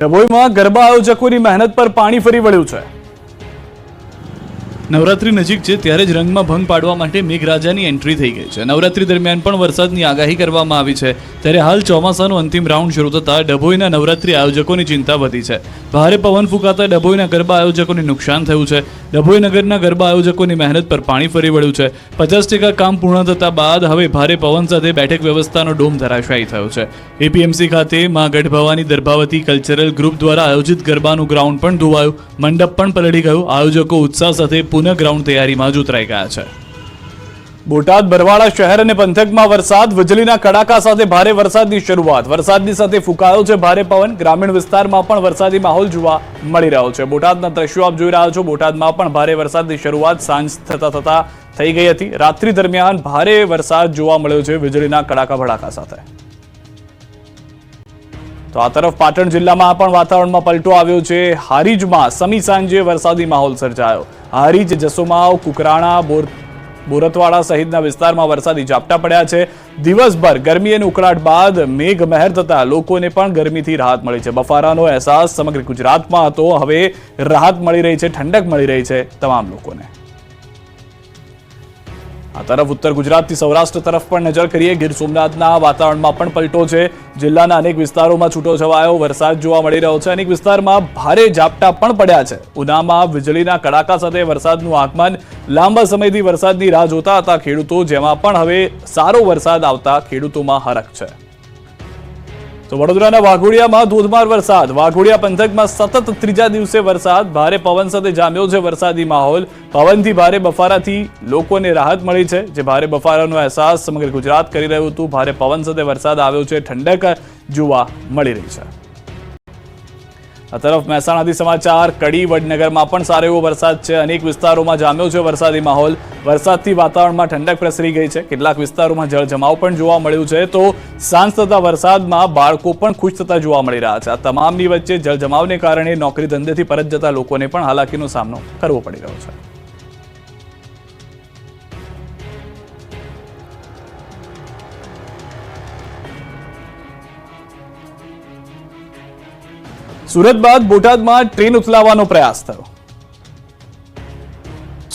ડભોઈમાં ગરબા આયોજકોની મહેનત પર પાણી ફરી વળ્યું છે। નવરાત્રી નજીક છે ત્યારે જ રંગમાં ભંગ પાડવા માટે મેઘરાજાની એન્ટ્રી થઈ ગઈ છે। નવરાત્રી દરમિયાન પણ વરસાદની આગાહી કરવામાં આવી છે ત્યારે હાલ ચોમાસાનો અંતિમ રાઉન્ડ શરૂ થતાં ડભોઈના નવરાત્રી આયોજકોની ચિંતા વધી છે। ભારે પવન ફૂંકાતા ડભોઈના ગરબા આયોજકોને નુકસાન થયું છે। ડભોઈ નગરના ગરબા આયોજકોની મહેનત પર પાણી ફરી વળ્યું છે। 50% કામ પૂર્ણ થતા બાદ હવે ભારે પવન સાથે બેઠક વ્યવસ્થાનો ડોમ ધરાશાયી થયો છે। એપીએમસી ખાતે માં ગઢ ભવાની દર્ભાવતી કલ્ચરલ ગ્રુપ દ્વારા આયોજિત ગરબાનું ગ્રાઉન્ડ પણ ધોવાયું, મંડપ પણ પલળી ગયું। આયોજકો ઉત્સાહ સાથે પુનઃ ગ્રાઉન્ડ તૈયારીમાં જોતરાઈ ગયા છે। બોટાદ બરવાળા શહેર અને પંથકમાં વરસાદ, વીજળીના કડાકા સાથે ભારે વરસાદની શરૂઆત। વરસાદની સાથે ફૂંકાયો છે ભારે પવન। ગ્રામીણ વિસ્તારમાં પણ વરસાદી માહોલ જોવા મળી રહ્યો છે। બોટાદના દ્રશ્યો આપ જોઈ રહ્યા છો। બોટાદમાં પણ ભારે વરસાદની શરૂઆત સાંજ થતા થઈ ગઈ હતી। રાત્રિ દરમિયાન ભારે વરસાદ જોવા મળ્યો છે વીજળીના કડાકા ભડાકા સાથે। તો આ તરફ પાટણ જિલ્લામાં પણ વાતાવરણમાં પલટો આવ્યો છે। હારીજમાં સમી સાંજે વરસાદી માહોલ સર્જાયો। હારીજ, જસોમાવ, કુકરાણા, બોરતવાડા સહિતના વિસ્તારમાં વરસાદી ઝાપટા પડ્યા છે। દિવસભર ગરમી અને ઉકળાટ બાદ મેઘમહેર થતા લોકોને પણ ગરમીથી રાહત મળી છે। બફારાનો અહેસાસ સમગ્ર ગુજરાતમાં હતો, હવે રાહત મળી રહી છે, ઠંડક મળી રહી છે તમામ લોકોને। આ તરફ ઉત્તર ગુજરાતથી સૌરાષ્ટ્ર તરફ પણ નજર કરીએ। ગીર સોમનાથના વાતાવરણમાં પણ પલટો છે। જિલ્લાના અનેક વિસ્તારોમાં છૂટોછવાયો વરસાદ જોવા મળી રહ્યો છે। અનેક વિસ્તારમાં ભારે ઝાપટા પણ પડ્યા છે। ઉનામાં વીજળીના કડાકા સાથે વરસાદનું આગમન। લાંબા સમયથી વરસાદની રાહ જોતા હતા ખેડૂતો, જેમાં પણ હવે સારો વરસાદ આવતા ખેડૂતોમાં હરખ છે। તો વડોદરાના વાઘોડિયામાં ધોધમાર વરસાદ। વાઘોડિયા પંથકમાં સતત ત્રીજા દિવસે વરસાદ। ભારે પવન સાથે જામ્યો છે વરસાદી માહોલ। પવનથી ભારે બફારાથી લોકોને રાહત મળી છે, જે ભારે બફારાનો અહેસાસ સમગ્ર ગુજરાત કરી રહ્યું હતું। ભારે પવન સાથે વરસાદ આવ્યો છે, ઠંડક જોવા મળી રહી છે। આ તરફ મહેસાણાથી સમાચાર। કડી, વડનગરમાં પણ સારો એવો વરસાદ છે। અનેક વિસ્તારોમાં જામ્યો છે વરસાદી માહોલ। વરસાદથી વાતાવરણમાં ઠંડક પ્રસરી ગઈ છે। કેટલાક વિસ્તારોમાં જળજમાવ પણ જોવા મળ્યું છે। તો સાંજ થતા વરસાદમાં બાળકો પણ ખુશ થતા જોવા મળી રહ્યા છે। આ તમામની વચ્ચે જળજમાવને કારણે નોકરી ધંધેથી પરત જતા લોકોને પણ હાલાકીનો સામનો કરવો પડી રહ્યો છે। સુરત બાદ બોટાદમાં ટ્રેન ઉથલાવવાનો પ્રયાસ થયો।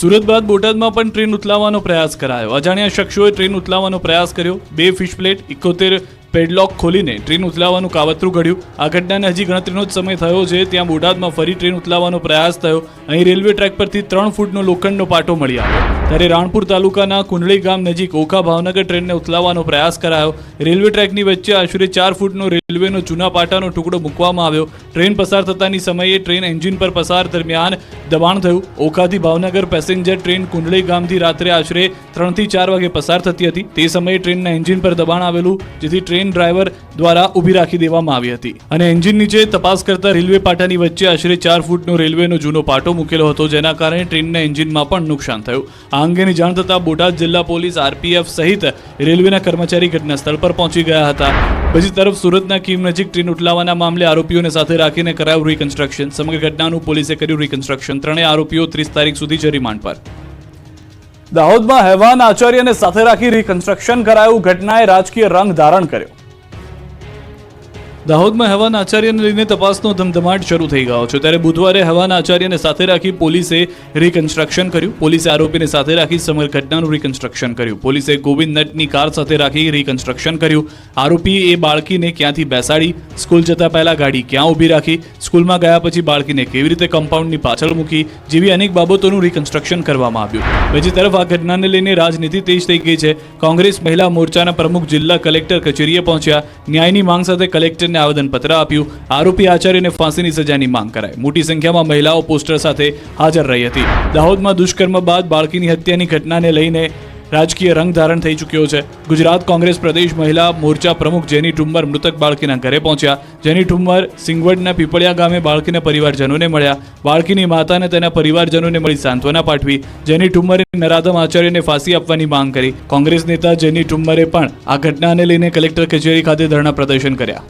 સુરત બાદ બોટાદમાં પણ ટ્રેન ઉથલાવવાનો પ્રયાસ કરાયો। અજાણ્યા શખ્સોએ ટ્રેન ઉથલાવવાનો પ્રયાસ કર્યો। 2 ફિશ પ્લેટ, 71 પેડલોક ખોલીને ટ્રેન ઉથલાવવાનું કાવતરું ઘડ્યું। આ ઘટનાને હજી ગણતરીનો જ સમય થયો છે ત્યાં બોટાદમાં ફરી ટ્રેન ઉથલાવવાનો પ્રયાસ થયો। અહીં રેલવે ટ્રેક પરથી 3 ફૂટનો લોખંડનો પાટો મળી આવ્યો। ત્યારે રાણપુર તાલુકાના કુંડળી ગામ નજીક ઓખા ભાવનગર ટ્રેનને ઉથલાવવાનો પ્રયાસ કરાયો। રેલવે ટ્રેકની વચ્ચે આશરે 4 ફૂટનો રેલવેનો જૂના પાટાનો ટુકડો મૂકવામાં આવ્યો। ટ્રેન પસાર થતાની સમયે ટ્રેન એન્જિન પર પસાર દરમિયાન દબાણ થયું। ઓખાથી ભાવનગર પેસેન્જર ટ્રેન કુંડળી ગામથી રાત્રે આશરે 3 થી 4 વાગે પસાર થતી હતી। તે સમયે ટ્રેનના એન્જિન પર દબાણ આવેલું, જેથી ટ્રેન ડ્રાઈવર દ્વારા ઊભી રાખી દેવામાં આવી હતી અને એન્જિન નીચે તપાસ કરતા રેલવે પાટાની વચ્ચે આશરે 4 ફૂટનો રેલવેનો જૂનો પાટો મૂકેલો હતો, જેના કારણે ટ્રેનના એન્જિનમાં પણ નુકસાન થયું। આ અંગેની જાણ થતાં બોટાદ જિલ્લા પોલીસ, આરપીએફ સહિત રેલવેના કર્મચારી ઘટના સ્થળ પર પહોંચી ગયા હતા। બીજી તરફ સુરતના કીમ નજીક ટ્રેન ઉથલાવવાના મામલે આરોપીઓને સાથે રાખીને કરાયું રિકન્સ્ટ્રક્શન। સમગ્ર ઘટનાનું પોલીસે કર્યું રિકન્સ્ટ્રક્શન। ત્રણેય આરોપીઓ 30 તારીખ સુધી છે રિમાન્ડ પર। દાહોદમાં હેવાન આચાર્યને સાથે રાખી રિકન્સ્ટ્રક્શન કરાયું। ઘટનાએ રાજકીય રંગ ધારણ કર્યો। દાહોદમાં હેવાન આચાર્યને લઈને તપાસનો ધમધમાટ શરૂ થઈ ગયો છે। ત્યારે બુધવારે હેવાન આચાર્યને સાથે રાખી પોલીસે રિકન્સ્ટ્રક્શન કર્યું। પોલીસે આરોપીને સાથે રાખી સમગ્ર ઘટનાનું રિકન્સ્ટ્રક્શન કર્યું। પોલીસે ગોવિંદ નટની કાર સાથે રાખી રિકન્સ્ટ્રક્શન કર્યું। આરોપીએ એ બાળકીને ક્યાંથી બેસાડી, સ્કૂલ જતા પહેલા ગાડી ક્યાં ઊભી રાખી, સ્કૂલમાં ગયા પછી બાળકીને કેવી રીતે કમ્પાઉન્ડની પાછળ મૂકી, જેવી અનેક બાબતોનું રિકન્સ્ટ્રક્શન કરવામાં આવ્યું। બીજી તરફ આ ઘટનાને લઈને રાજનીતિ તેજ થઈ ગઈ છે। કોંગ્રેસ મહિલા મોરચાના પ્રમુખ જિલ્લા કલેક્ટર કચેરીએ પહોંચ્યા। ન્યાયની માંગ સાથે કલેક્ટર આવેદનપત્ર આપ્યું। આરોપી આચાર્યને ફાંસીની સજાની માંગ કરાઈ। મોટી સંખ્યામાં મહિલાઓ પોસ્ટર સાથે હાજર રહી હતી। દાહોદમાં દુષ્કર્મ બાદ બાળકીની હત્યાની ઘટનાને લઈને રાજકીય રંગ ધારણ થઈ ચૂક્યો છે। ગુજરાત કોંગ્રેસ પ્રદેશ મહિલા મોરચા પ્રમુખ જેની ઠુમ્મર મૃતક બાળકીના ઘરે પહોંચ્યા। જેની ઠુમ્મર સિંગવડના પીપળિયા ગામે બાળકીના પરિવારજનોને મળ્યા। બાળકીની માતાને તેના પરિવારજનોને મળી સાંત્વના પાઠવી। જેની ઠુમ્મરે નરાધમ આચાર્યને ફાંસી આપવાની માંગ કરી। કોંગ્રેસ નેતા જેની ઠુમ્મરે પણ આ ઘટનાને લઈને કલેક્ટર કચેરી ખાતે ધરણા પ્રદર્શન કર્યા।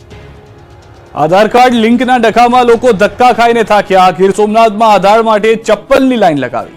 આધાર કાર્ડ લિંકના ડખામાં લોકો ધક્કા ખાઈને થાક્યા। ગીર સોમનાથમાં આધાર માટે ચપ્પલની લાઈન લગાવી।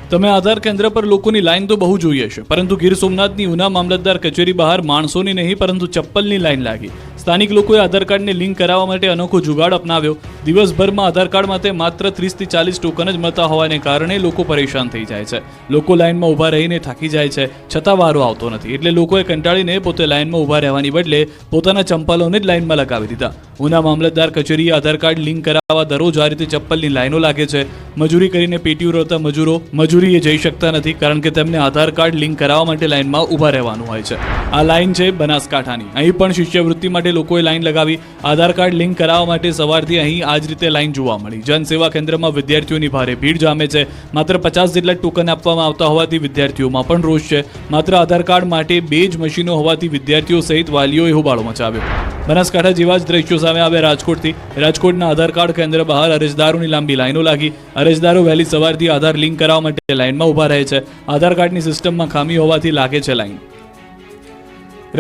તમે આધાર કેન્દ્ર પર લોકોની લાઈન તો બહુ જોઈ હશે, પરંતુ ગીર સોમનાથની ઉના મામલતદાર કચેરી બહાર માણસોની નહીં પરંતુ ચપ્પલની લાઈન લાગી. સ્થાનિક લોકોએ આધાર કાર્ડને લિંક કરાવવા માટે અનોખો જુગાડ અપનાવ્યો. દિવસભરમાં આધાર કાર્ડ માટે માત્ર 30 થી 40 ટોકન જ મળતા હોવાને કારણે લોકો પરેશાન થઈ જાય છે. લોકો લાઈનમાં ઊભા રહીને થાકી જાય છે, છતાં વારો આવતો નથી. એટલે લોકોએ કંટાળીને પોતે લાઈનમાં ઊભા રહેવાની બદલે પોતાના ચંપલોને જ લાઈનમાં લગાવી દીધા. ઉના મામલતદાર કચેરીએ આધાર કાર્ડ લિંક કરાવવા દરરોજ આ રીતે ચપ્પલની લાઈનો લાગે છે. મજૂરી કરીને પેટીઓ રહેતા મજૂરો મજૂરીએ જઈ શકતા નથી, કારણ કે તેમને આધાર કાર્ડ લિંક કરાવવા માટે લાઈનમાં ઊભા રહેવાનું હોય છે. આ લાઈન છે બનાસકાંઠાની. અહીં પણ શિષ્યવૃત્તિ માટે લોકોએ લાઈન લગાવી. આધાર કાર્ડ લિંક કરાવવા માટે સવારથી અહીં આ જ રીતે લાઈન જોવા મળી. જનસેવા કેન્દ્રમાં વિદ્યાર્થીઓની ભારે ભીડ જામે છે. માત્ર 50 જેટલા ટોકન આપવામાં આવતા હોવાથી વિદ્યાર્થીઓમાં પણ રોષ છે. માત્ર આધાર કાર્ડ માટે 2 જ મશીનો હોવાથી વિદ્યાર્થીઓ સહિત વાલીઓએ હોબાળો મચાવ્યો. બનાસકાંઠા જેવા જ દ્રશ્યો સામે આવ્યા રાજકોટથી. રાજકોટના આધાર કાર્ડ કેન્દ્ર બહાર અરજદારોની લાંબી લાઈનો લાગી. અરજદારો વહેલી સવારથી આધાર લિંક કરાવવા માટે લાઈનમાં ઊભા રહે છે. આધાર કાર્ડની સિસ્ટમમાં ખામી હોવાથી લાગે છે લાઈન.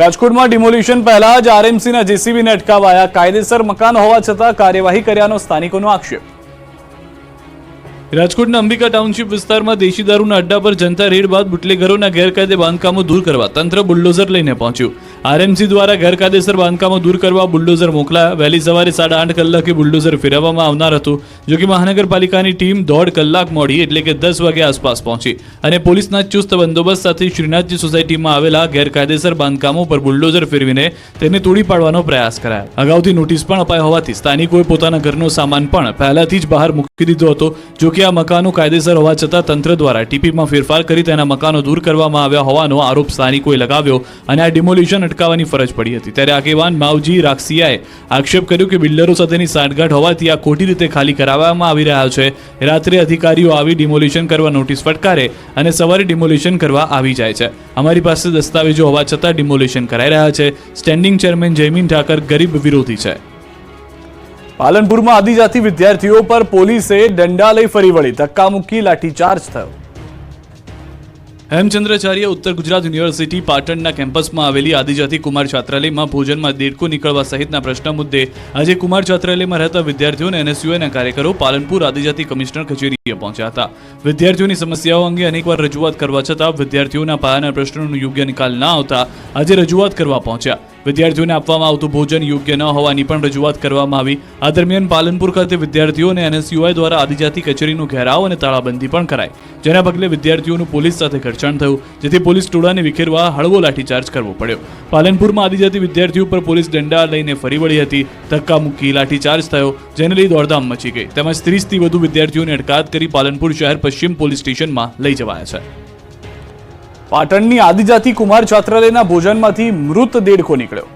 રાજકોટમાં ડિમોલિશન પહેલા જ આરએમસીના જેસીબીને અટકાવાયા. કાયદેસર મકાન હોવા છતાં કાર્યવાહી કર્યાનો સ્થાનિકોનો આક્ષેપ. રાજકોટના અંબિકા ટાઉનશીપ વિસ્તારમાં દેશી દારૂના અડ્ડા પર જનતા રેડ બાદ બુટલેગરોના ગેરકાયદે બાંધકામો દૂર કરવા તંત્ર બુલડોઝર લઈને પહોંચ્યું. આરએમસી દ્વારા ગેરકાયદેસર બાંધકામો દૂર કરવા બુલડોઝર મોકલાયા. વહેલી સવારે 8:30 કલાકે બુલડોઝર ફેરવવામાં આવનાર હતું. જો કે મહાનગરપાલિકાની ટીમ 1.5 કલાક મોડી એટલે કે 10 વાગ્યા આસપાસ પહોંચી અને પોલીસના ચુસ્ત બંદોબસ્ત સાથે શ્રીનાથજી સોસાયટીમાં આવેલા ગેરકાયદેસર બાંધકામો પર બુલડોઝર ફેરવીને તેને તોડી પાડવાનો પ્રયાસ કરાયો. અગાઉથી નોટિસ પણ અપાઈ હોવાથી સ્થાનિકોએ પોતાના ઘરનો સામાન પણ પહેલાથી જ બહાર મૂકી દીધો હતો. જો કે આ મકાનો કાયદેસર હોવા છતાં તંત્ર દ્વારા ટીપીમાં ફેરફાર કરી તેના મકાનો દૂર કરવામાં આવ્યા હોવાનો આરોપ સ્થાનિકોએ લગાવ્યો અને આ ડિમોલિશન અટકાવવાની ફરજ પડી હતી. ત્યારે આગેવાન માવજી રાક્ષિયાએ આક્ષેપ કર્યો કે બિલ્ડરો સાથેની સાંઠગાંઠ હોવાથી આ ખોટી રીતે ખાલી કરાવવામાં આવી રહ્યા છે. રાત્રે અધિકારીઓ આવી ડિમોલિશન કરવા નોટિસ ફટકારે અને સવારે ડિમોલિશન કરવા આવી જાય છે. અમારી પાસે દસ્તાવેજો હોવા છતાં ડિમોલિશન કરાઈ રહ્યા છે. સ્ટેન્ડિંગ ચેરમેન જયમીન ઠાકર ગરીબ વિરોધી છે. પાલનપુરમાં આદિજાતિ વિદ્યાર્થીઓ પર પોલીસે દંડા લઈ ફરી વળી. ધક્કા મૂકી લાઠીચાર્જ થયો. હેમચંદ્રાચાર્ય ઉત્તર ગુજરાત યુનિવર્સિટી પાટણના કેમ્પસમાં આવેલી આદિજાતિ કુમાર છાત્રાલયમાં ભોજનમાં દેડકો નીકળવા સહિતના પ્રશ્ન મુદ્દે આજે કુમાર છાત્રાલયમાં રહેતા વિદ્યાર્થીઓને એનએસયુઆઈના કાર્યકરો પાલનપુર આદિજાતિ કમિશનર કચેરીએ પહોંચ્યા હતા. વિદ્યાર્થીઓની સમસ્યાઓ અંગે અનેકવાર રજૂઆત કરવા છતાં વિદ્યાર્થીઓના પાયાના પ્રશ્નોનો યોગ્ય નિકાલ ન આવતા આજે રજૂઆત કરવા પહોંચ્યા. વિદ્યાર્થીઓને આપવામાં આવતું ભોજન યોગ્ય ન હોવાની પણ રજૂઆત કરવામાં આવી. આ દરમિયાન પાલનપુર ખાતે વિદ્યાર્થીઓને એનએસયુઆઈ દ્વારા આદિજાતિ કચેરીનો ઘેરાવ અને તાળાબંધી પણ કરાઈ. જેના પગલે વિદ્યાર્થીઓનું પોલીસ સાથે ઘર્ષણ થયું, જેથી પોલીસ ટોળાને વિખેરવા હળવો લાઠીચાર્જ કરવો પડ્યો. પાલનપુરમાં આદિજાતિ વિદ્યાર્થીઓ પર પોલીસ દંડા લઈને ફરી વળી હતી. ધક્કા મૂકી લાઠીચાર્જ થયો, જેને લઈ દોડધામ મચી ગઈ. તેમજ 30થી વધુ વિદ્યાર્થીઓને અટકાયત કરી પાલનપુર શહેર પશ્ચિમ પોલીસ સ્ટેશનમાં લઈ જવાયા છે. પાટણની આદિજાતિ કુમાર છાત્રાલયના ભોજનમાંથી મૃત દેડકો નીકળ્યો.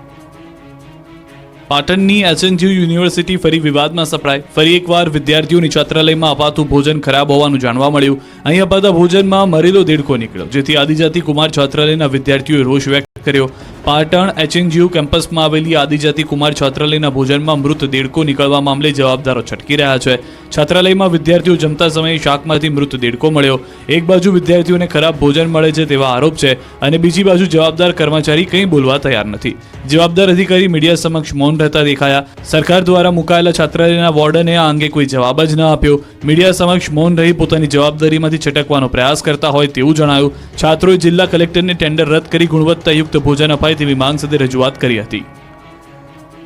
પાટણની એચએનયુ યુનિવર્સિટી ફરી વિવાદમાં સપડાઈ. ફરી એકવાર વિદ્યાર્થીઓની છાત્રાલયમાં અપાતું ભોજન ખરાબ હોવાનું જાણવા મળ્યું. અહીં અપાતા ભોજનમાં મરેલો દેડકો નીકળ્યો, જેથી આદિજાતિ કુમાર છાત્રાલયના વિદ્યાર્થીઓએ રોષ વ્યક્ત કર્યો. પાટણ એચએનયુ કેમ્પસમાં આવેલી આદિજાતિ કુમાર છાત્રાલયના ભોજનમાં મૃત દેડકો નીકળવા મામલે જવાબદારો છટકી રહ્યા છે. છાત્રાલયમાં વિદ્યાર્થીઓ જમતા સમયે શાકમાંથી મૃત દેડકો મળ્યો. એક બાજુ વિદ્યાર્થીઓને ખરાબ ભોજન મળે છે તેવા આરોપ છે અને બીજી બાજુ જવાબદાર કર્મચારી કંઈ બોલવા તૈયાર નથી. જવાબદાર અધિકારી મીડિયા સમક્ષ મૌન રહેતા દેખાયા. સરકાર દ્વારા મુકાયેલા છાત્રાલયના વોર્ડને આ અંગે કોઈ જવાબ જ ન આપ્યો. મીડિયા સમક્ષ મૌન રહી પોતાની જવાબદારીમાંથી છટકવાનો પ્રયાસ કરતા હોય તેવું જણાયું. છાત્રોએ જિલ્લા કલેક્ટરને ટેન્ડર રદ કરી ગુણવત્તાયુક્ત ભોજન અપાય તેવી માંગ સાથે રજૂઆત કરી હતી.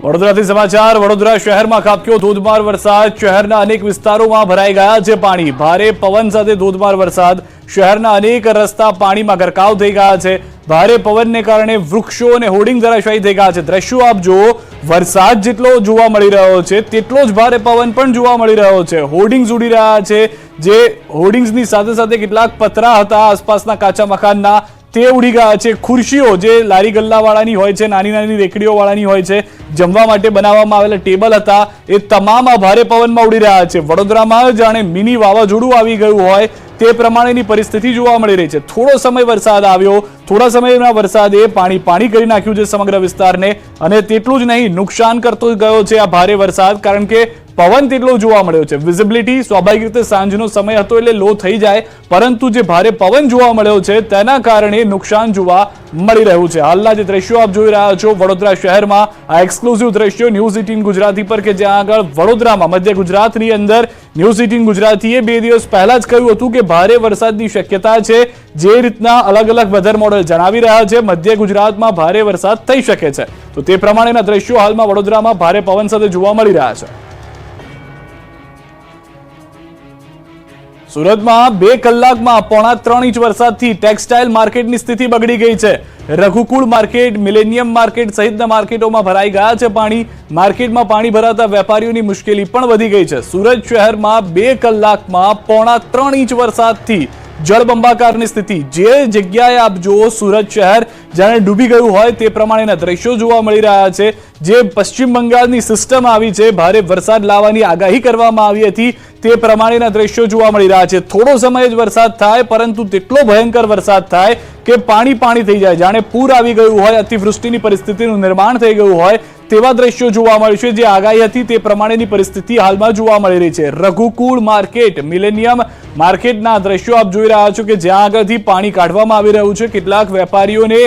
વડોદરાથી સમાચાર. વડોદરા શહેરમાં ખાબક્યો ધોધમાર વરસાદ. શહેરના અનેક વિસ્તારોમાં ભરાઈ ગયા છે પાણી. ભારે પવન સાથે ધોધમાર વરસાદ. શહેરના અનેક રસ્તા પાણીમાં ગરકાવ થઈ ગયા છે. ભારે પવનને કારણે વૃક્ષો અને હોર્ડિંગ ધરાશાયી થઈ ગયા છે. દ્રશ્યો આપ જુઓ. વરસાદ જેટલો જોવા મળી રહ્યો છે તેટલો જ ભારે પવન પણ જોવા મળી રહ્યો છે. હોર્ડિંગ્સ ઉડી રહ્યા છે. જે હોર્ડિંગ્સની સાથે સાથે કેટલાક પતરા હતા આસપાસના કાચા મકાનના, તે ઉડી ગયા છે. ખુરશીઓ જે લારી ગલ્લાવાળાની હોય છે, નાની નાની રેકડીઓ વાળાની હોય છે, જમવા માટે બનાવવામાં આવેલા ટેબલ હતા, એ તમામ આ ભારે પવનમાં ઉડી રહ્યા છે. વડોદરામાં જાણે મિની વાવાઝોડું આવી ગયું હોય તે પ્રમાણેની પરિસ્થિતિ જોવા મળી રહી છે. થોડો સમય વરસાદ આવ્યો, થોડા સમયના વરસાદે પાણી કરી નાખ્યું છે સમગ્ર વિસ્તારને, અને તેટલું જ નહીં, નુકસાન કરતો ગયો છે આ ભારે વરસાદ, કારણ કે પવન તેટલો જોવા મળ્યો છે. વિઝિબિલિટી સ્વાભાવિક રીતે સાંજનો સમય હતો એટલે લો થઈ જાય, પરંતુ જે ભારે પવન જોવા મળ્યો છે તેના કારણે નુકસાન જોવા મળી રહ્યું છે. હાલના જે દ્રશ્યો આપ જોઈ રહ્યા છો વડોદરા શહેરમાં, આ એક્સક્લુઝિવ દ્રશ્યો ન્યૂઝ 18 ગુજરાતી પર, કે જ્યાં આગળ વડોદરામાં મધ્ય ગુજરાતની અંદર ન્યૂઝ 18 ગુજરાતીએ 2 દિવસ પહેલા જ કહ્યું હતું કે ભારે વરસાદની શક્યતા છે. જે રીતના અલગ અલગ વેધર મોડેલ જણાવી રહ્યા છે, મધ્ય ગુજરાતમાં ભારે વરસાદ થઈ શકે છે. તો તે પ્રમાણેના દ્રશ્યો હાલમાં વડોદરામાં ભારે પવન સાથે જોવા મળી રહ્યા છે. સુરતમાં 2 કલાકમાં 3.5 ઇંચ વરસાદથી ટેક્સટાઇલ માર્કેટની સ્થિતિ બગડી ગઈ છે. રઘુકુળ માર્કેટ, મિલેનિયમ માર્કેટ સહિતના માર્કેટોમાં ભરાઈ ગયા છે પાણી. માર્કેટમાં પાણી ભરાતા વેપારીઓની મુશ્કેલી પણ વધી ગઈ છે. સુરત શહેરમાં 2 કલાકમાં 3.5 ઇંચ વરસાદથી જળબંબાકારની સ્થિતિ. જે જગ્યાએ આપ જુઓ સુરત શહેર જાણે ડૂબી ગયું હોય તે પ્રમાણેના દ્રશ્યો જોવા મળી રહ્યા છે. જે પશ્ચિમ બંગાળની સિસ્ટમ આવી છે, ભારે વરસાદ લાવવાની આગાહી કરવામાં આવી હતી, તે પ્રમાણેના દ્રશ્યો જોવા મળી રહ્યા છે. થોડો સમય જ વરસાદ થાય, પરંતુ તેટલો ભયંકર વરસાદ થાય કે પાણી થઈ જાય, જાણે પૂર આવી ગયું હોય, અતિવૃષ્ટિની પરિસ્થિતિનું નિર્માણ થઈ ગયું હોય તેવા દ્રશ્યો જોવા મળશે. જે આગાહી હતી તે પ્રમાણેની પરિસ્થિતિ હાલમાં જોવા મળી રહી છે. રઘુકુળ માર્કેટ, મિલેનિયમ માર્કેટના દ્રશ્યો આપ જોઈ રહ્યા છો કે જ્યાં આગળથી પાણી કાઢવામાં આવી રહ્યું છે. કેટલાક વેપારીઓને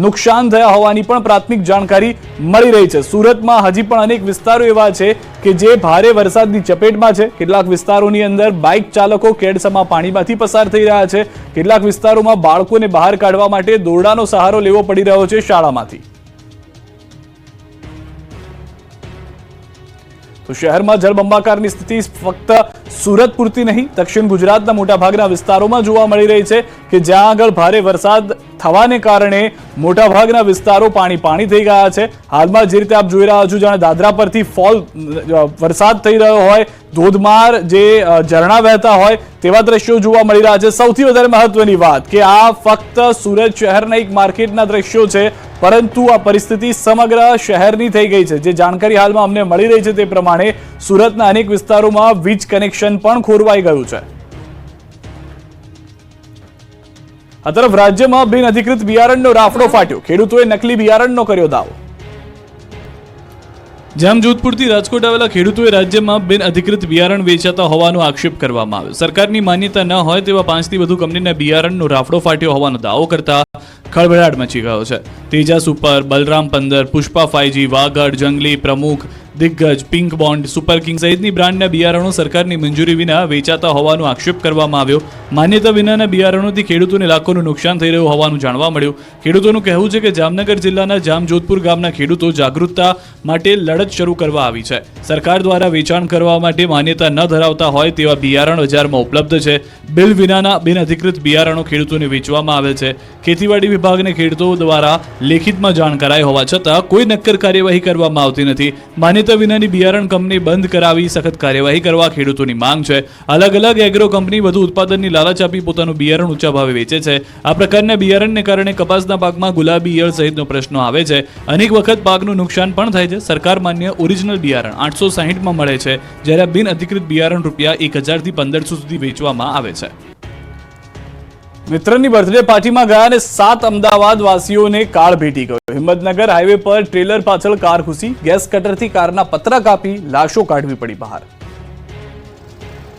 નુકસાન થયા હોવાની પણ પ્રાથમિક જાણકારી મળી રહી છે. સુરતમાં હજી પણ અનેક વિસ્તારો એવા છે કે જે ભારે વરસાદની ચપેટમાં છે. કેટલાક વિસ્તારોની અંદર બાઇક ચાલકો કેડસમાં પાણીમાંથી પસાર થઈ રહ્યા છે. કેટલાક વિસ્તારોમાં બાળકોને બહાર કાઢવા માટે દોરડાનો સહારો લેવો પડી રહ્યો છે શાળામાંથી. તો શહેરમાં જળબંબાકારની સ્થિતિ ફક્ત સુરત પૂરતી નહીં, દક્ષિણ ગુજરાતના મોટાભાગના વિસ્તારોમાં જોવા મળી રહી છે કે જ્યાં આગળ ભારે વરસાદ થવાને કારણે મોટાભાગના વિસ્તારો પાણી થઈ ગયા છે. હાલમાં જે રીતે આપ જોઈ રહ્યા છો, જાણે દાદરા પરથી વરસાદ થઈ રહ્યો હોય, ધોધમાર જે ઝરણા વહેતા હોય તેવા દ્રશ્યો જોવા મળી રહ્યા છે. સૌથી વધારે મહત્વની વાત કે આ ફક્ત સુરત શહેરના એક માર્કેટના દ્રશ્યો છે, પરંતુ આ પરિસ્થિતિ સમગ્ર શહેરની થઈ ગઈ છે. જે જાણકારી હાલમાં અમને મળી રહી છે તે પ્રમાણે સુરતના અનેક વિસ્તારોમાં વીજ કનેક્શન પણ ખોરવાઈ ગયું છે. આ તરફ રાજ્યમાં બિનઅધિકૃત બિયારણનો રાફડો ફાટ્યો. ખેડૂતોએ નકલી બિયારણનો કર્યો દાવો. જામજોધપુરથી રાજકોટ આવેલા ખેડૂતોએ રાજ્યમાં બિનઅધિકૃત બિયારણ વેચાતા હોવાનો આક્ષેપ કરવામાં આવ્યો. સરકારની માન્યતા ન હોય તેવા 5 થી વધુ કંપનીના બિયારણનો રાફડો ફાટ્યો હોવાનો દાવો કરતા ખળભળાટ મચી ગયો છે. તેજા સુપર, બલરામ 15, પુષ્પા 5G, વાગડ, જંગલી, પ્રમુખ, દિગ્ગજ, પિંક બોન્ડ, સુપર કિંગ સહિતની બ્રાન્ડના બિયારણો સરકારની મંજૂરી વિના વેચાતા હોવાનો આક્ષેપ કરવામાં આવ્યો. માન્યતા વિનાના બિયારણોથી ખેડૂતોને લાખોનું નુકસાન થઈ રહ્યું હોવાનું જાણવા મળ્યું. ખેડૂતોનું કહેવું છે કે જામનગર જિલ્લાના જામજોધપુર ગામના ખેડૂતો જાગૃતતા માટે લડત શરૂ કરવા આવી છે. સરકાર દ્વારા વેચાણ કરવા માટે માન્યતા ન ધરાવતા હોય તેવા બિયારણ બજારમાં ઉપલબ્ધ છે. બિલ વિનાના બિનઅધિકૃત બિયારણો ખેડૂતોને વેચવામાં આવે છે. ખેતીવાડી વિભાગને ખેડૂતો દ્વારા લેખિતમાં જાણ કરાઈ હોવા છતાં કોઈ નક્કર કાર્યવાહી કરવામાં આવતી નથી. માન્યતા વિનાની બિયારણ કંપની બંધ કરાવી સખત કાર્યવાહી કરવા ખેડૂતોની માંગ છે. અલગ અલગ એગ્રો કંપની વધુ ઉત્પાદનની લાલચ આપી પોતાનું બિયારણ ઊંચા ભાવે વેચે છે. આ પ્રકારના બિયારણને કારણે કપાસના પાકમાં ગુલાબી ઈયળ સહિતનો પ્રશ્નો આવે છે. અનેક વખત પાકનું નુકસાન પણ થાય છે. સરકાર માન્ય ઓરિજિનલ બિયારણ 860માં મળે છે, જ્યારે બિનઅધિકૃત બિયારણ રૂપિયા 1000 થી 1500 સુધી વેચવામાં આવે છે. મિત્રની બર્થડે પાર્ટીમાં ગયા અને 7 અમદાવાદ વાસીઓને કાળ ભેટી ગયો. હિંમતનગર હાઈવે પર ટ્રેલર પાછળ કાર ઘૂસી, ગેસ કટરથી કારના પતરા કાપી લાશો કાઢવી પડી બહાર.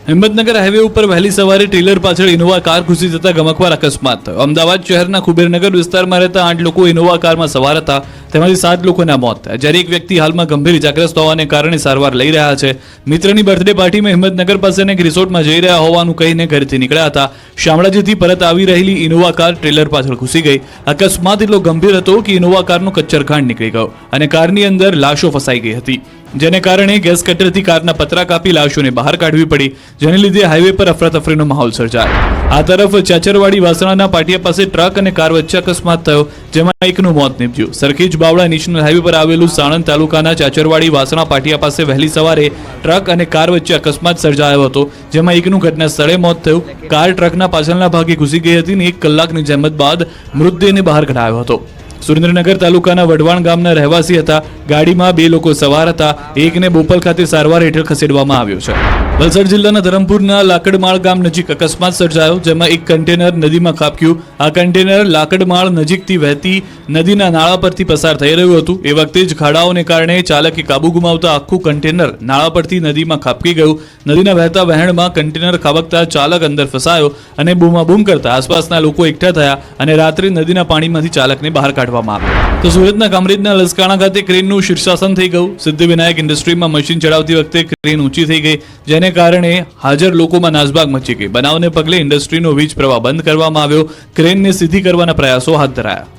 હિંમતનગર હાઈવે ઉપર વહેલી સવારે ટ્રેલર પાછળ ઇનોવા કાર ઘૂસી જતા ગમખ્વાર અકસ્માત થયો. અમદાવાદ શહેરના કુબેરનગર વિસ્તારમાં રહેતા 8 લોકો ઇનોવા કારમાં સવાર હતા. તેમાંથી 7 લોકોના મોત થયા, જ્યારે એક વ્યક્તિ હાલમાં ગંભીર ઇજાગ્રસ્ત હોવાને કારણે સારવાર લઈ રહ્યા છે. મિત્રની બર્થડે પાર્ટીમાં હિંમતનગર પાસેના એક રિસોર્ટમાં જઈ રહ્યા હોવાનું કહીને ઘરેથી નીકળ્યા હતા. શામળાજીથી પરત આવી રહેલી ઇનોવા કાર ટ્રેલર પાછળ ઘૂસી ગઈ. અકસ્માત એટલો ગંભીર હતો કે ઇનોવા કારનો કચ્ચરખાંડ નીકળી ગયો અને કારની અંદર લાશો ફસાઈ ગઈ હતી, જેને કારણે ગેસ કટરથી કારના પતરા કાપી લાશોને બહાર કાઢવી પડી, જેને લીધે હાઈવે પર અફરાતફરીનો માહોલ સર્જાયો. આ તરફ ચાચરવાડી વાસણાના પાટિયા પાસે ટ્રક અને કાર વચ્ચે અકસ્માત થયો, જેમાં એકનું મોત નીપજ્યું. સરખેજ બાવળા નેશનલ હાઈવે પર આવેલું સાણંદ તાલુકાના ચાચરવાડી વાસણા પાટિયા પાસે વહેલી સવારે ટ્રક અને કાર વચ્ચે અકસ્માત સર્જાયો હતો, જેમાં એકનું ઘટના સ્થળે મોત થયું. કાર ટ્રકના પાછળના ભાગે ઘૂસી ગઈ હતી અને 1 કલાકની જહેમત બાદ મૃતદેહને બહાર કઢાયો હતો. સુરેન્દ્રનગર તાલુકાના વઢવાણ ગામના રહેવાસી હતા. ગાડીમાં 2 લોકો સવાર હતા. એકને બોપલ ખાતે સારવાર હેઠળ ખસેડવામાં આવ્યો છે. વલસાડ જિલ્લાના ધરમપુરના લાકડમાળ ગામ નજીક અકસ્માત સર્જાયો, જેમાં એક કન્ટેનર નદીમાં ખાબક્યું. આ કન્ટેનર લાકડમાળ નજીકથી વહેતી નદીના નાળા પરથી પસાર થઈ રહ્યું હતું. એ વખતે જ ખાડાઓને કારણે ચાલકે કાબુ ગુમાવતા આખું કન્ટેનર નાળા પરથી નદીમાં ખાબકી ગયું. નદીના વહેતા વહેણમાં કન્ટેનર ખાબકતા ચાલક અંદર ફસાયો અને બૂમાબૂમ કરતા આસપાસના લોકો એકઠા થયા અને રાત્રે નદીના પાણીમાંથી ચાલકને બહાર કાઢવામાં આવ્યો. તો સુરતના કામરેજના લસકાણા ખાતે ક્રેનનું શીર્ષાસન થઈ ગયું. સિદ્ધિવિનાયક ઇન્ડસ્ટ્રીમાં મશીન ચડાવતી વખતે ક્રેન ઊંચી થઈ ગઈ, જેને કારણે હાજર લોકોમાં નાસભાગ મચી ગઈ. બનાવને પગલે ઇન્ડસ્ટ્રીનો વીજ પ્રવાહ બંધ કરવામાં આવ્યો. ક્રેનને સીધી કરવાના પ્રયાસો હાથ ધરાયા.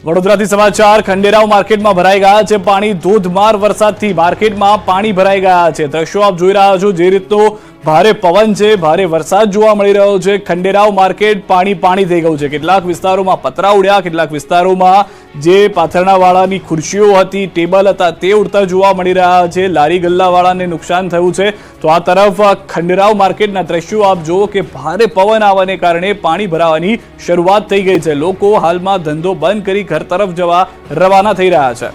વડોદરાથી સમાચાર. ખંડેરાવ માર્કેટમાં ભરાઈ ગયા છે પાણી. ધોધમાર વરસાદથી માર્કેટમાં પાણી ભરાઈ ગયા છે. દ્રશ્યો આપ જોઈ રહ્યા છો. જે રીતનો ભારે પવન છે, ભારે વરસાદ જોવા મળી રહ્યો છે. ખંડેરાવ માર્કેટ પાણી થઈ ગયું છે. કેટલાક વિસ્તારોમાં પતરા ઉડ્યા, કેટલાક વિસ્તારોમાં જે પાથરણાવાળાની ખુરશીઓ હતી, ટેબલ હતા, તે ઉડતા જોવા મળી રહ્યા છે. લારી ગલ્લાવાળાને નુકસાન થયું છે. તો આ તરફ ખંડેરાવ માર્કેટના દ્રશ્યો આપ જુઓ કે ભારે પવન આવવાને કારણે પાણી ભરાવાની શરૂઆત થઈ ગઈ છે. લોકો હાલમાં ધંધો બંધ કરી ઘર તરફ જવા રવાના થઈ રહ્યા છે.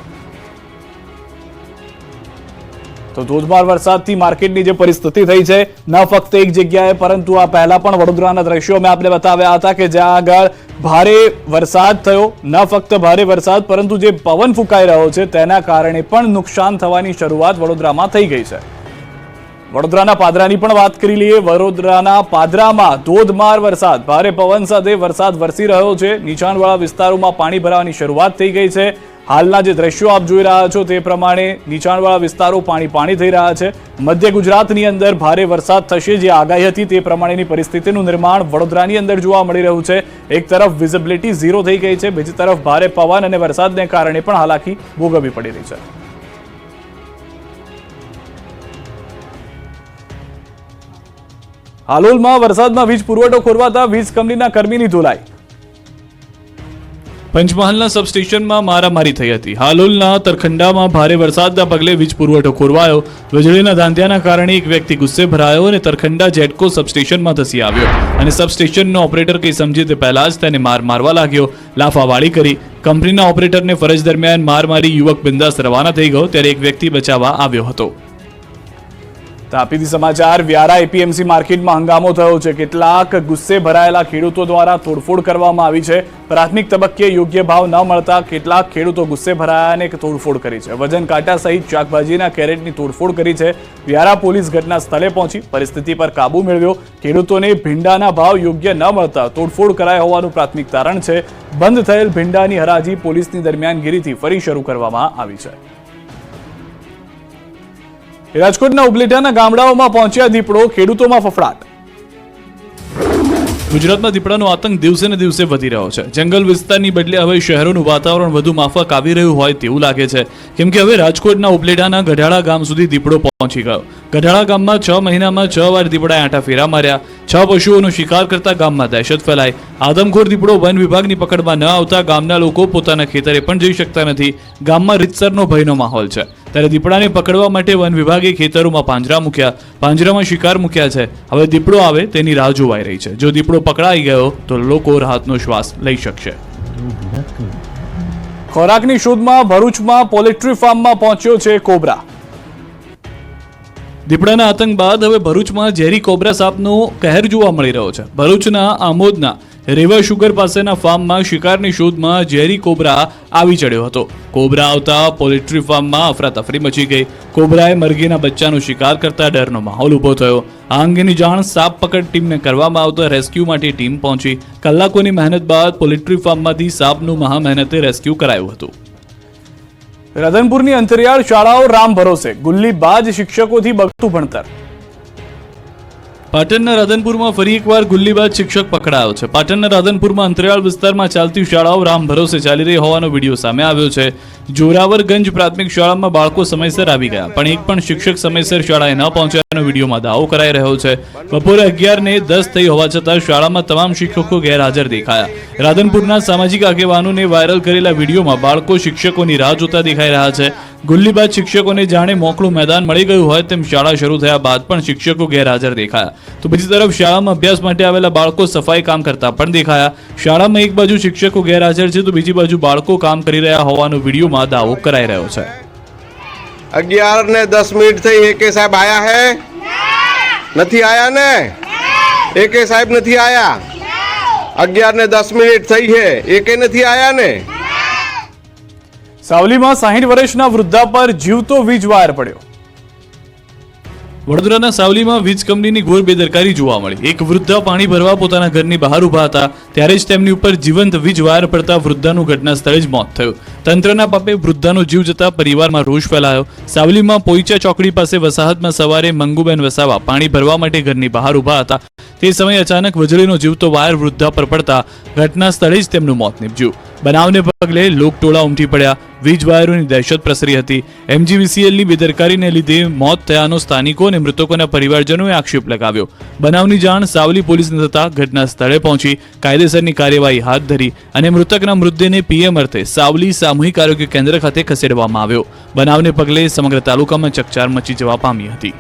તો ધોધમાર વરસાદથી માર્કેટની જે પરિસ્થિતિ થઈ છે, ન ફક્ત એક જગ્યાએ પરંતુ આ પહેલા પણ વડોદરાના દ્રશ્યો મેં આપને બતાવ્યા હતા કે જ્યાં આગળ ભારે વરસાદ થયો. ન ફક્ત ભારે વરસાદ પરંતુ જે પવન ફૂંકાઈ રહ્યો છે તેના કારણે પણ નુકસાન થવાની શરૂઆત વડોદરામાં થઈ ગઈ છે. વડોદરાના પાદરાની પણ વાત કરી લઈએ. વડોદરાના પાદરામાં ધોધમાર વરસાદ, ભારે પવન સાથે વરસાદ વરસી રહ્યો છે. નીચાણવાળા વિસ્તારોમાં પાણી ભરાવાની શરૂઆત થઈ ગઈ છે. હાલના જે દ્રશ્યો આપ જોઈ રહ્યા છો તે પ્રમાણે નીચાણવાળા વિસ્તારો પાણી થઈ રહ્યા છે. મધ્ય ગુજરાતની અંદર ભારે વરસાદ થશે જે આગાહી હતી તે પ્રમાણેની પરિસ્થિતિનું નિર્માણ વડોદરાની અંદર જોવા મળી રહ્યું છે. એક તરફ વિઝિબિલિટી ઝીરો થઈ ગઈ છે, બીજી તરફ ભારે પવન અને વરસાદને કારણે પણ હાલાકી ભોગવવી પડી રહી છે. હાલોલમાં વરસાદમાં વીજ પુરવઠો ખોરવાતા વીજ કંપનીના કર્મીની ધોલાઈ. પંચમહાલના સબસ્ટેશનમાં મારામારી થઈ હતી. હાલોલના તરખંડામાં ભારે વરસાદના પગલે વીજ પુરવઠો ખોરવાયો. વીજળીના ધાંધિયાના કારણે એક વ્યક્તિ ગુસ્સે ભરાયો અને તરખંડા જેટકો સબસ્ટેશનમાં ધસી આવ્યો અને સબસ્ટેશનનો ઓપરેટર કંઈ સમજે તે પહેલા જ તેને મારવા લાગ્યો. લાફાવાળી કરી કંપનીના ઓપરેટરને ફરજ દરમિયાન મારી યુવક બિંદાસ રવાના થઈ ગયો, ત્યારે એક વ્યક્તિ બચાવવા આવ્યો હતો. તાપીથી સમાચાર. વ્યારા એપીએમસી માર્કેટમાં હંગામો થયો છે. કેટલાક ગુસ્સે ભરાયેલા ખેડૂતો દ્વારા તોડફોડ કરવામાં આવી છે. પ્રાથમિક તબક્કે યોગ્ય ભાવ ન મળતા કેટલાક ખેડૂતો ગુસ્સે ભરાયા અને તોડફોડ કરી છે. વજન કાંટા સહિત શાકભાજીના કેરેટની તોડફોડ કરી છે. વ્યારા પોલીસ ઘટના સ્થળે પહોંચી પરિસ્થિતિ પર કાબુ મેળવ્યો. ખેડૂતોને ભીંડાના ભાવ યોગ્ય ન મળતા તોડફોડ કરાઈ હોવાનું પ્રાથમિક તારણ છે. બંધ થયેલ ભીંડાની હરાજી પોલીસની દરમિયાનગીરીથી ફરી શરૂ કરવામાં આવી છે. રાજકોટના ઉપલેટાના ગામડાઓમાં પહોંચ્યા દીપડો, ખેડૂતોમાં ફફડાટ. ગુજરાતમાં દીપડાનો આતંક દિવસે ને દિવસે વધી રહ્યો છે. જંગલ વિસ્તારની બદલે હવે શહેરોનું વાતાવરણ વધુ માફક આવી રહ્યું હોય તેવું લાગે છે, કેમ કે હવે રાજકોટના ઉપલેટાના ગઢાળા ગામ સુધી દીપડો પહોંચી ગયો. ગઢાળા ગામમાં 6 મહિનામાં 6 વાર દીપડાએ આંટા ફેરા માર્યા. 6 પશુઓનો શિકાર કરતા ગામમાં દહેશત ફેલાઈ. આદમખોર દીપડો વન વિભાગની પકડમાં ન આવતા ગામના લોકો પોતાના ખેતરે પણ જઈ શકતા નથી. ગામમાં રીતસરનો ભયનો માહોલ છે. ત્યારે દીપડાને પકડવા માટે વન વિભાગે ખેતરોમાં પાંજરા મૂક્યા, પાંજરામાં શિકાર મૂક્યા છે. હવે દીપડો આવે તેની રાહ જોવાઈ રહી છે. જો દીપડો પકડાઈ ગયો તો લોકો રાહતનો શ્વાસ લઈ શકશે. ખોરાકની શોધમાં ભરૂચમાં પોલ્ટ્રી ફાર્મમાં પહોંચ્યો છે કોબરા. દીપડાના આતંક બાદ હવે ભરૂચમાં ઝેરી કોબરા સાપનો કહેર જોવા મળી રહ્યો છે. ભરૂચના આમોદના રેવા શુગર પાસેના ફાર્મમાં શિકારની શોધમાં ઝેરી કોબરા આવી ચડ્યો હતો. કોબરા આવતા પોલ્ટ્રી ફાર્મમાં અફરાતફરી મચી ગઈ. કોબરાએ મરઘીના બચ્ચાનો શિકાર કરતા ડરનો માહોલ ઊભો થયો. આ અંગેની જાણ સાપ પકડ ટીમને કરવામાં આવતા રેસ્ક્યુ માટે ટીમ પહોંચી. કલાકોની મહેનત બાદ પોલ્ટ્રી ફાર્મમાંથી સાપનું મહા મહેનતે રેસ્ક્યુ કરાયું હતું. રાધનપુરની અંતરિયાળ શાળાઓ રામ ભરોસે, ગુલ્લીબાજ શિક્ષકોથી બગતું ભણતર. પાટણના રાધનપુરમાં ફરી એકવાર ગુલ્લીબાજ શિક્ષક પકડાયો છે. પાટણના રાધનપુરમાં અંતરિયાળ વિસ્તારમાં ચાલતી શાળાઓ રામ ભરોસે ચાલી રહી હોવાનો વિડીયો સામે આવ્યો છે. જોરાવરગંજ પ્રાથમિક શાળામાં બાળકો સમયસર આવી ગયા, પણ એક પણ શિક્ષક સમયસર શાળાએ ન પહોંચ્યાનો વિડીયોમાં દાવો કરાઈ રહ્યો છે. બપોરે 11:10 થઈ હોવા છતાં શાળામાં તમામ શિક્ષકો ગેરહાજર દેખાયા. રાધનપુરના સામાજિક આગેવાનોને વાયરલ કરેલા વિડીયોમાં બાળકો શિક્ષકોની રાહ જોતા દેખાઈ રહ્યા છે. ગુલ્લીબાજ શિક્ષકોને જાણે મોકળું મેદાન મળી ગયું હોય તેમ શાળા શરૂ થયા બાદ પણ શિક્ષકો ગેરહાજર દેખાયા. તો બીજી તરફ શાળામાં અભ્યાસ માટે આવેલા બાળકો સફાઈ કામ કરતા પણ દેખાયા. શાળામાં એક બાજુ શિક્ષકો ગેરહાજર છે તો બીજી બાજુ બાળકો કામ કરી રહ્યા હોવાનો વિડીયોમાં દાવો કરાઈ રહ્યો છે. 11:10 થઈ है के साहब आया है નથી આયા ને? એકે સાહેબ નથી આયા. 11:10 થઈ છે, એકે નથી આયા ને? સાવલીમાં 60 વર્ષના વૃદ્ધા પર જીવતો વીજ વાયર પડ્યો. વડોદરાના સાવલીમાં વીજ કંપનીની ઘોર બેદરકારી જોવા મળી. એક વૃદ્ધા પાણી ભરવા પોતાના ઘરની બહાર ઊભા હતા ત્યારે જ તેમની ઉપર જીવંત વીજ વાયર પડતા વૃદ્ધાનું ઘટના સ્થળે જ મોત થયું. તંત્રના પાપે વૃદ્ધાનો જીવ જતા પરિવારમાં રોષ ફેલાયો. સાવલીમાં પોઈચા ચોકડી પાસે વસાહતમાં સવારે મંગુબેન વસાવા પાણી ભરવા માટે ઘરની બહાર ઊભા હતા. તે સમયે અચાનક વીજળીનો જીવતો વાયર વૃદ્ધા પર પડતા ઘટના સ્થળે જ તેમનું મોત નીપજ્યું. બનાવને પગલે લોકટોળા ઉમટી પડ્યા. વીજ વાયરોની દહેશત પ્રસરી હતી. MGVCLની બેદરકારીને લીધે મોત થયાનો સ્થાનિકો અને મૃતકોના પરિવારજનોએ આક્ષેપ લગાવ્યો. બનાવની જાણ સાવલી પોલીસને થતા ઘટના સ્થળે પહોંચી કાયદેસરની કાર્યવાહી હાથ ધરી અને મૃતકના મૃતદેહને PM અર્થે સાવલી સામૂહિક આરોગ્ય કેન્દ્ર ખાતે ખસેડવામાં આવ્યો. બનાવને પગલે સમગ્ર તાલુકામાં ચકચાર મચી જવા પામી હતી.